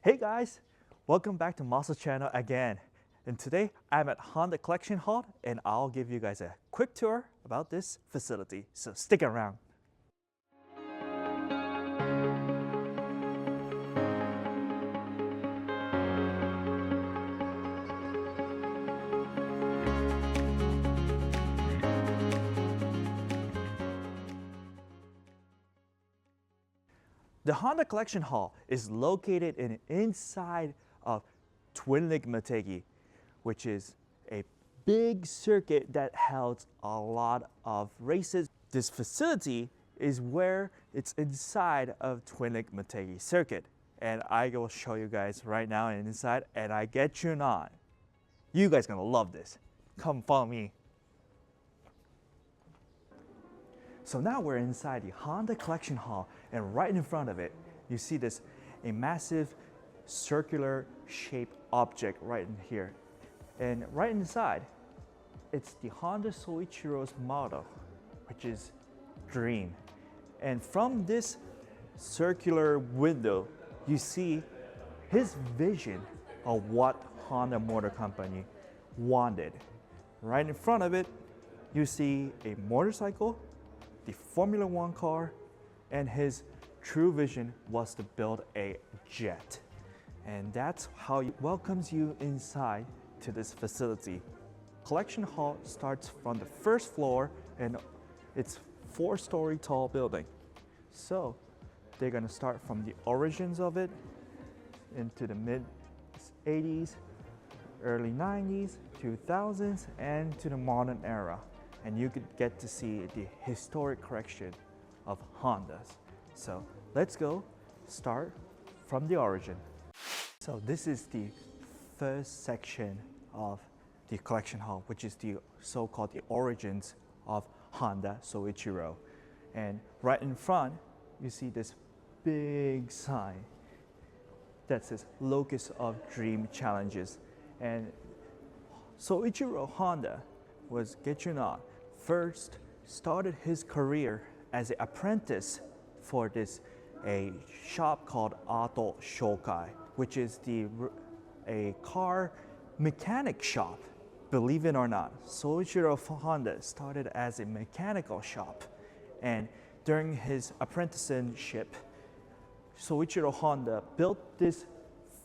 Hey guys, welcome back to Muscle Channel again. And today I'm at Honda Collection Hall and I'll give you guys a quick tour about this facility. So stick around. The Honda Collection Hall is located inside of Twin Lake Motegi, which is a big circuit that holds a lot of races. This facility is where it's inside of Twin Lake Motegi circuit. And I will show you guys right now inside and I get you on. You guys gonna love this. Come follow me. So now we're inside the Honda Collection Hall, and right in front of it, you see a massive circular shaped object right in here. And right inside, it's the Honda Soichiro's motto, which is Dream. And from this circular window, you see his vision of what Honda Motor Company wanted. Right in front of it, you see a motorcycle, the Formula One car, and his true vision was to build a jet. And that's how he welcomes you inside to this facility. Collection Hall starts from the first floor and it's 4-story tall building. So they're gonna start from the origins of it into the mid 80s, early 90s, 2000s, and to the modern era. And you could get to see the historic correction of Hondas. So let's go start from the origin. So this is the first section of the collection hall, which is the so-called the origins of Honda Soichiro. And right in front, you see this big sign that says Locus of Dream Challenges. And Soichiro Honda was, get you not, first started his career as an apprentice for a shop called Auto Shokai, which is a car mechanic shop. Believe it or not, Soichiro Honda started as a mechanical shop, and during his apprenticeship, Soichiro Honda built this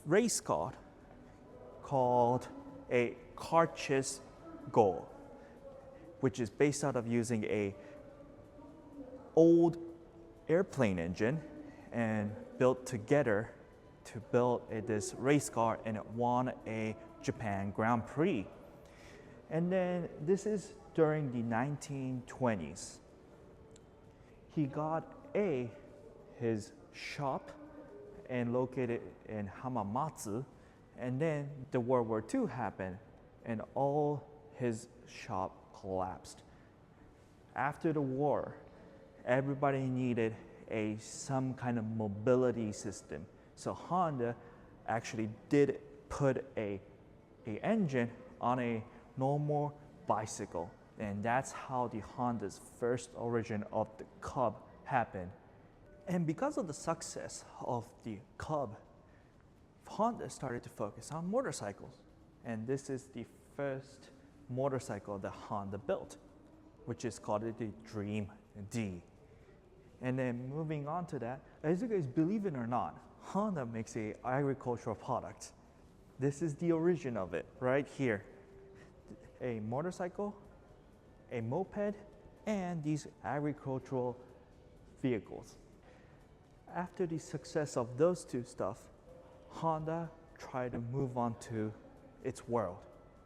race car called a Carkichi Go, which is based out of using a old airplane engine and built together to build this race car, and it won a Japan Grand Prix. And then this is during the 1920s. He got his shop and located in Hamamatsu, and then the World War II happened and all his shop collapsed. After the war, everybody needed some kind of mobility system. So Honda actually did put a engine on a normal bicycle. And that's how the Honda's first origin of the Cub happened. And because of the success of the Cub, Honda started to focus on motorcycles. And this is the first motorcycle that Honda built, which is called the Dream D. And then moving on to that, as you guys believe it or not, Honda makes an agricultural product. This is the origin of it right here. A motorcycle, a moped, and these agricultural vehicles. After the success of those two stuff, Honda tried to move on to its world.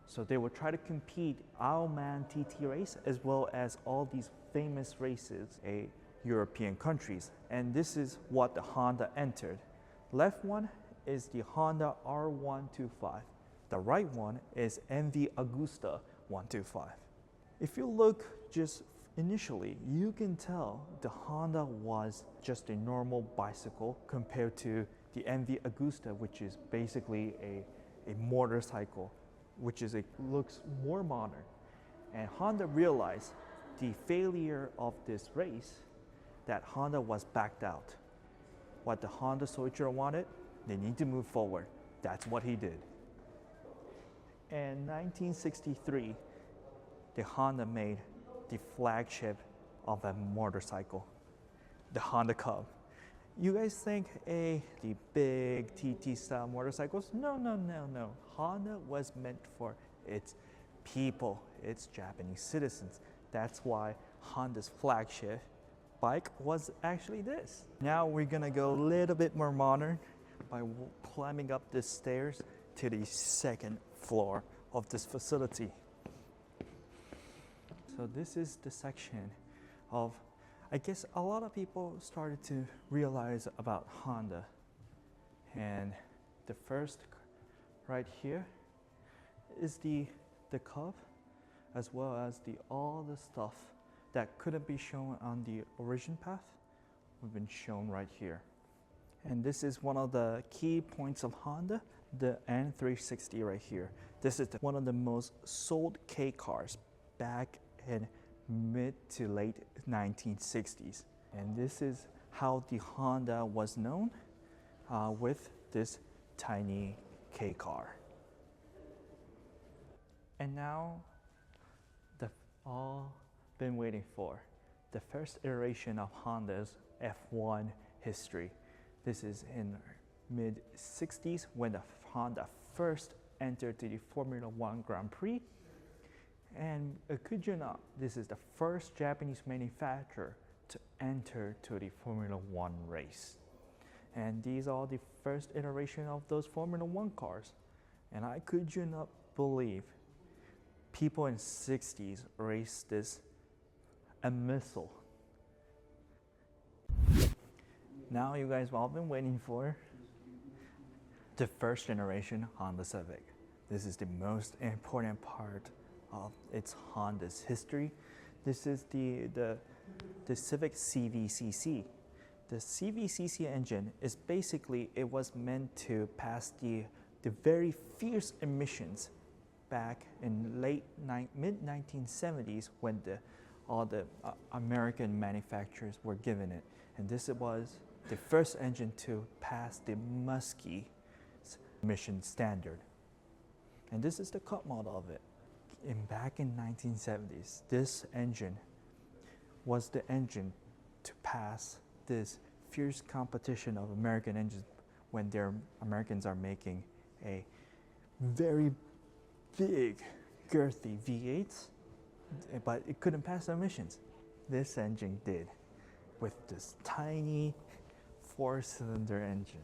So they would try to compete Ironman TT race as well as all these famous races in European countries. And this is what the Honda entered. Left one is the Honda R125. The right one is MV Agusta 125. If you look just initially, you can tell the Honda was just a normal bicycle compared to the MV Agusta, which is basically a motorcycle, which looks more modern. And Honda realized the failure of this race that Honda was backed out. What the Honda Soichiro wanted They need to move forward. That's what he did. In 1963, the Honda made the flagship of a motorcycle, the Honda Cub. You guys think the big TT style motorcycles? No, no, no, no. Honda was meant for its people, its Japanese citizens. That's why Honda's flagship bike was actually this. Now we're gonna go a little bit more modern by climbing up the stairs to the second floor of this facility. So this is the section of, I guess a lot of people started to realize about Honda. And the first right here is the Cub, as well as all the stuff that couldn't be shown on the origin path have been shown right here. And this is one of the key points of Honda, the N360 right here. This is one of the most sold K cars back in mid to late 1960s. And this is how the Honda was known with this tiny K car. And now the all been waiting for, the first iteration of Honda's F1 history. This is in mid 60s when the Honda first entered to the Formula One Grand Prix. And could you not, this is the first Japanese manufacturer to enter to the Formula One race. And these are the first iteration of those Formula One cars. And I could you not believe people in 60s raced this a missile. Now you guys have all been waiting for the first generation Honda Civic. This is the most important part of its Honda's history. This is the Civic CVCC. The CVCC engine is basically, it was meant to pass the very fierce emissions back in mid 1970s when all the American manufacturers were given it. And this was the first engine to pass the musky emission standard. And this is the Cup model of it. Back in 1970s, this engine was the engine to pass this fierce competition of American engines when Americans are making a very big, girthy V8s, but it couldn't pass the emissions. This engine did, with this tiny 4-cylinder engine.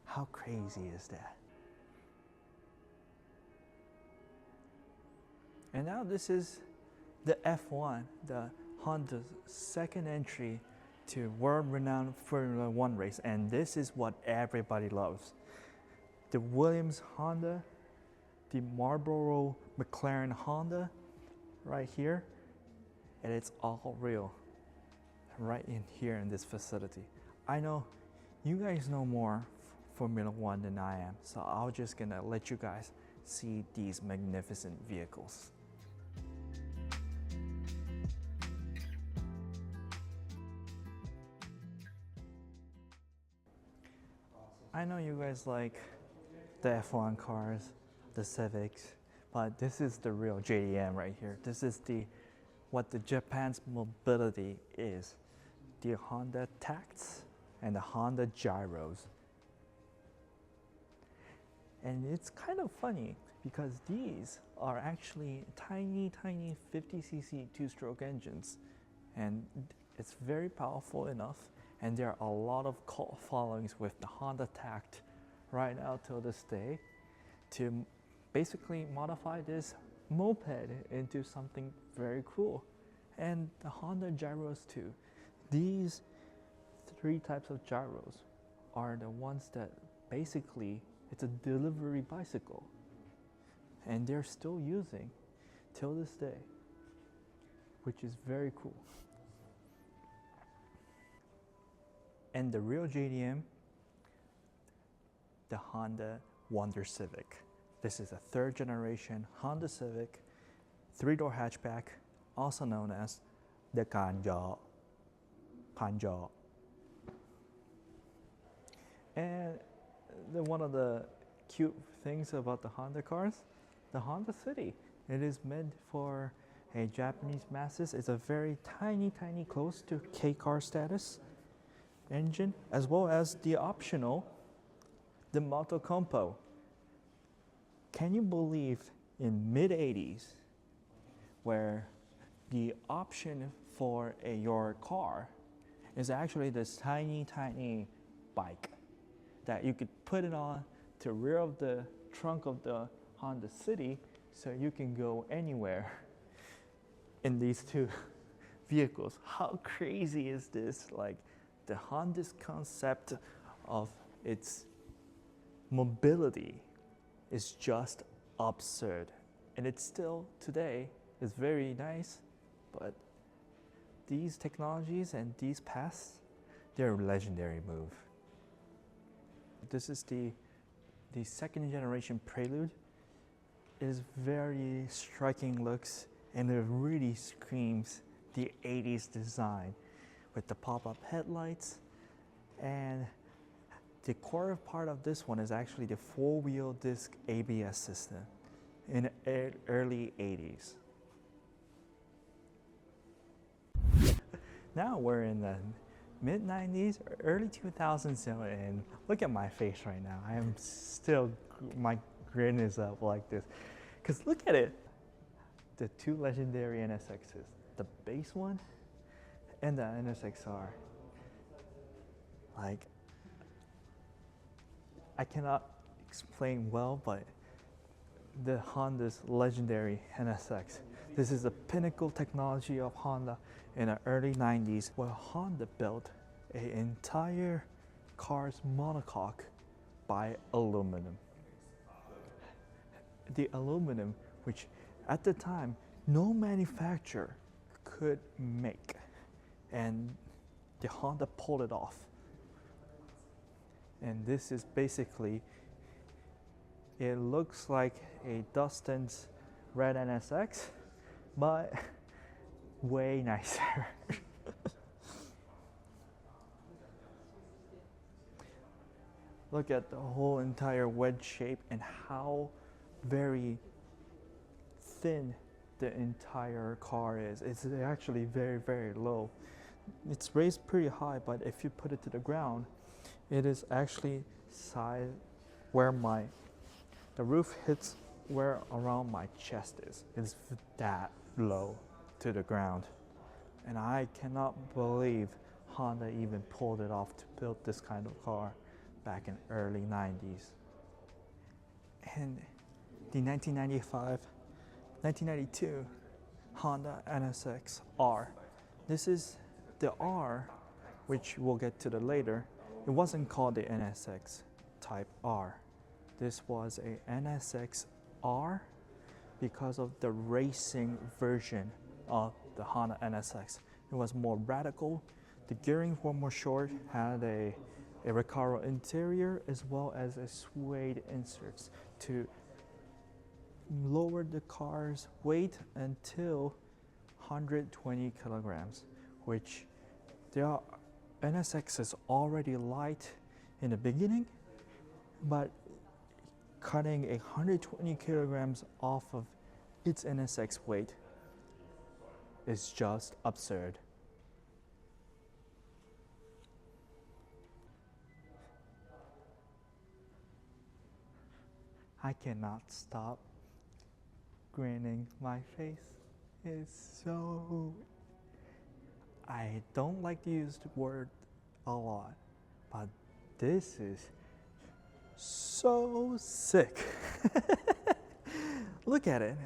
How crazy is that? And now this is the F1, the Honda's second entry to world-renowned Formula One race, and this is what everybody loves. The Williams Honda, the Marlboro McLaren Honda, right here, and it's all real, right in here in this facility. I know you guys know more Formula One than I am, so I'm just gonna let you guys see these magnificent vehicles. I know you guys like the F1 cars, the Civics, but this is the real JDM right here. This is what the Japan's mobility is. The Honda Tacts and the Honda Gyros. And it's kind of funny because these are actually tiny 50cc two-stroke engines, and it's very powerful enough. And there are a lot of cult followings with the Honda Tact right now till this day to basically modify this moped into something very cool. And the Honda Gyros too. These three types of gyros are the ones that basically, it's a delivery bicycle. And they're still using till this day, which is very cool. And the real JDM, the Honda Wonder Civic. This is a third generation Honda Civic, 3-door hatchback, also known as the Kanjo. And one of the cute things about the Honda cars, the Honda City. It is meant for a Japanese masses. It's a very tiny, close to K car status engine, as well as the optional, the Moto Compo. Can you believe in mid-80s where the option for your car is actually this tiny bike that you could put it on to rear of the trunk of the Honda City, so you can go anywhere in these two vehicles. How crazy is this? Like, the Honda's concept of its mobility is just absurd, and it's still today is very nice, but these technologies and these paths, they're a legendary move. This is the second generation Prelude. It is very striking looks, and it really screams the 80s design with the pop-up headlights. And the core part of this one is actually the four-wheel disc ABS system in the early 80s. Now we're in the mid-90s, early 2000s, and look at my face right now. I am still, my grin is up like this. Because look at it. The two legendary NSXs, the base one and the NSXR. Like, I cannot explain well, but the Honda's legendary NSX. This is the pinnacle technology of Honda in the early 90s, where Honda built an entire car's monocoque by aluminum. The aluminum, which at the time no manufacturer could make, and the Honda pulled it off. And this is basically, it looks like a Dustin's red NSX, but way nicer. Look at the whole entire wedge shape and how very thin the entire car is. It's actually very low. It's raised pretty high, but if you put it to the ground, it is actually side where the roof hits where around my chest is. It's that low to the ground. And I cannot believe Honda even pulled it off to build this kind of car back in early 90s. And the 1992 Honda NSX R. This is the R, which we'll get to the later. It wasn't called the NSX Type R. This was a NSX R because of the racing version of the Honda NSX. It was more radical. The gearing were more short, had a Recaro interior as well as a suede inserts to lower the car's weight until 120 kilograms, which the NSX is already light in the beginning, but cutting 120 kilograms off of its NSX weight is just absurd. I cannot stop grinning. My face is so... I don't like to use the word a lot, but this is so sick. Look at it,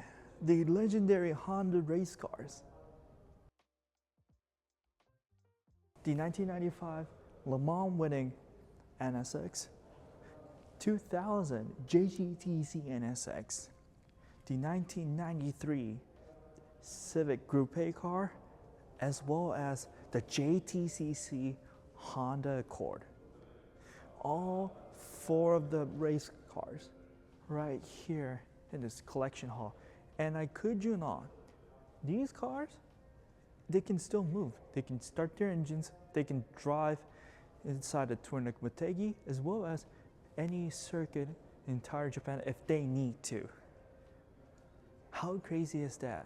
the legendary Honda race cars. The 1995 Le Mans winning NSX, 2000 JGTC NSX, the 1993 Civic Groupe car, as well as the JTCC Honda Accord. All four of the race cars right here in this collection hall. And I kid you not, these cars, they can still move. They can start their engines, they can drive inside the Touring Motegi, as well as any circuit in entire Japan if they need to. How crazy is that?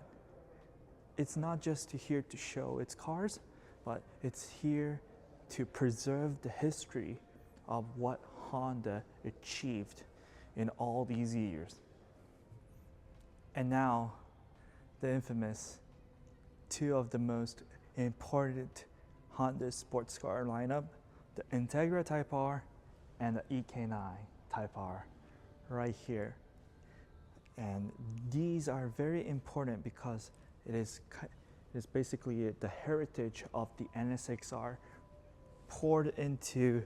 It's not just here to show its cars, but it's here to preserve the history of what Honda achieved in all these years. And now, the infamous two of the most important Honda sports car lineup, the Integra Type R and the EK9 Type R, right here. And these are very important because it is basically the heritage of the NSXR poured into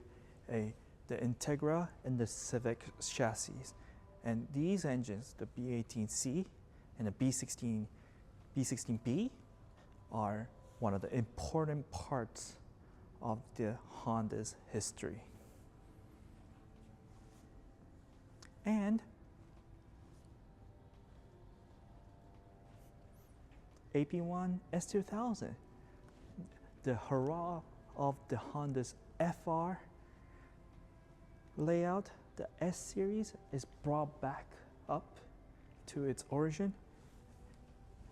the Integra and the Civic chassis. And these engines, the B18C and the B16B, are one of the important parts of the Honda's history. And AP1 S2000, the hurrah of the Honda's FR layout, the S series is brought back up to its origin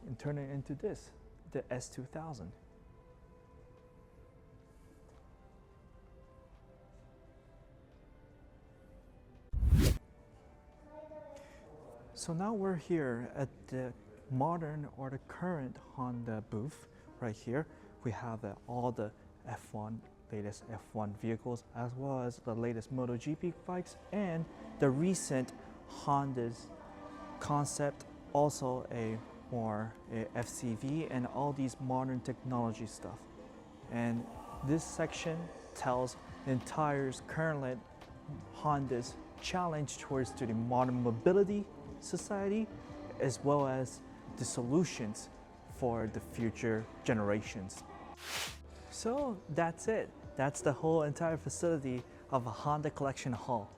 and turn it into this, the S2000. So now we're here at the modern or the current Honda booth right here. We have all the latest F1 vehicles, as well as the latest MotoGP bikes and the recent Honda's concept, also a FCV and all these modern technology stuff. And this section tells the entire current Honda's challenge towards to the modern mobility society, as well as the solutions for the future generations. So that's it. That's the whole entire facility of a Honda Collection Hall.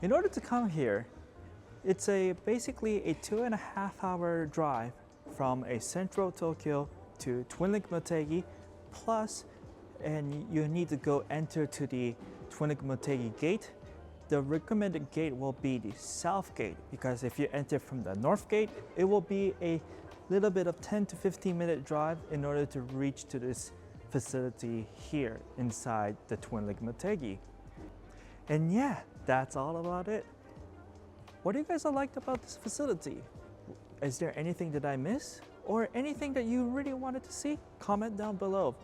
In order to come here, it's basically a 2.5-hour drive from a central Tokyo to Twin Link Motegi, plus, and you need to go enter to the Twin Link Motegi gate. The recommended gate will be the south gate, because if you enter from the north gate, it will be a little bit of 10 to 15 minute drive in order to reach to this facility here inside the Twin Link Motegi. And yeah, that's all about it. What do you guys liked about this facility? Is there anything that I missed or anything that you really wanted to see? Comment down below.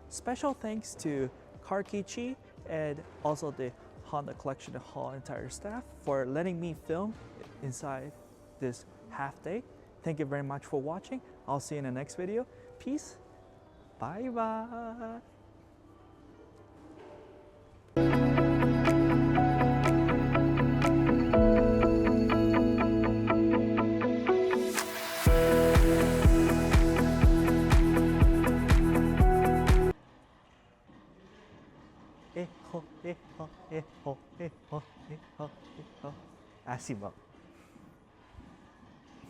Special thanks to Carkichi and also the Honda Collection Hall entire staff for letting me film inside this half day. Thank you very much for watching. I'll see you in the next video. Peace. Bye bye. Asimo.